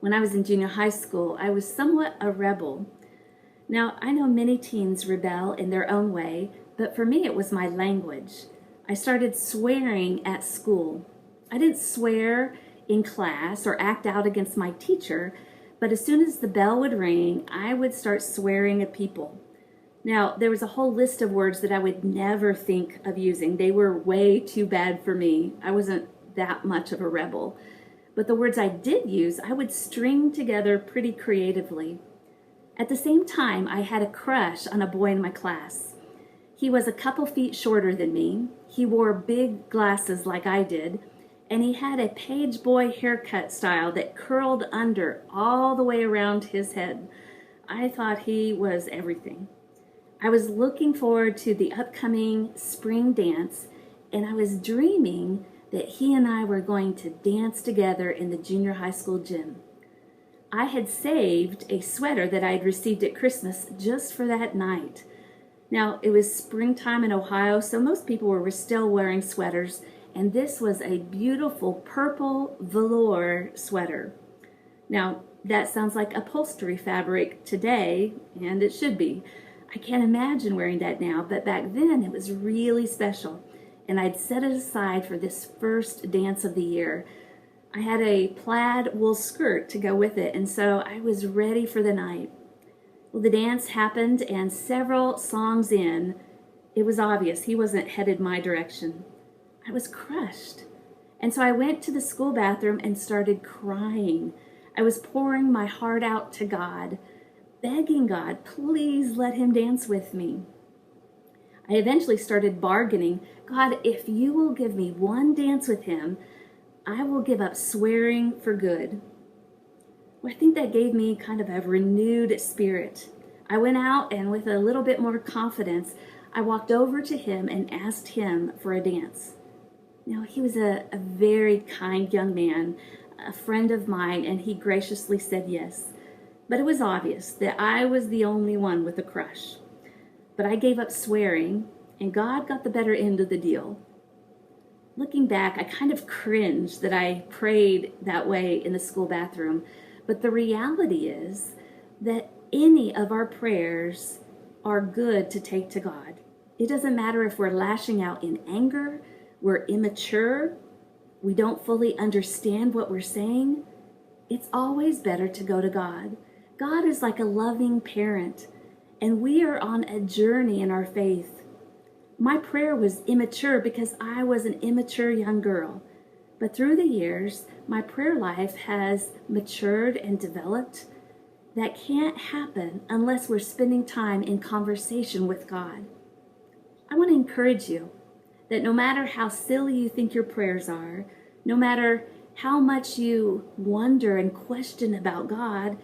When I was in junior high school, I was somewhat a rebel. Now, I know many teens rebel in their own way, but for me it was my language. I started swearing at school. I didn't swear in class or act out against my teacher, but as soon as the bell would ring, I would start swearing at people. Now, there was a whole list of words that I would never think of using. They were way too bad for me. I wasn't that much of a rebel. But the words I did use, I would string together pretty creatively. At the same time, I had a crush on a boy in my class. He was a couple feet shorter than me. He wore big glasses like I did, and he had a page boy haircut style that curled under all the way around his head. I thought he was everything. I was looking forward to the upcoming spring dance, and I was dreaming that he and I were going to dance together in the junior high school gym. I had saved a sweater that I had received at Christmas just for that night. Now, it was springtime in Ohio, so most people were still wearing sweaters, and this was a beautiful purple velour sweater. Now, that sounds like upholstery fabric today, and it should be. I can't imagine wearing that now, but back then it was really special, and I'd set it aside for this first dance of the year. I had a plaid wool skirt to go with it, and so I was ready for the night. Well, the dance happened, and several songs in, it was obvious he wasn't headed my direction. I was crushed, and so I went to the school bathroom and started crying. I was pouring my heart out to God, begging God, please let him dance with me. I eventually started bargaining, God, if you will give me one dance with him, I will give up swearing for good. Well, I think that gave me kind of a renewed spirit. I went out and with a little bit more confidence, I walked over to him and asked him for a dance. Now, he was a very kind young man, a friend of mine, and he graciously said yes. But it was obvious that I was the only one with a crush. But I gave up swearing, and God got the better end of the deal. Looking back, I kind of cringed that I prayed that way in the school bathroom. But the reality is that any of our prayers are good to take to God. It doesn't matter if we're lashing out in anger, we're immature, we don't fully understand what we're saying. It's always better to go to God. God is like a loving parent, and we are on a journey in our faith. My prayer was immature because I was an immature young girl. But through the years, my prayer life has matured and developed. That can't happen unless we're spending time in conversation with God. I want to encourage you that no matter how silly you think your prayers are, no matter how much you wonder and question about God,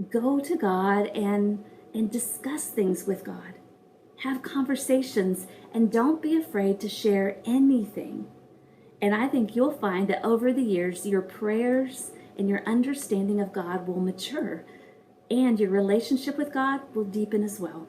go to God and discuss things with God. Have conversations and don't be afraid to share anything. And I think you'll find that over the years, your prayers and your understanding of God will mature, and your relationship with God will deepen as well.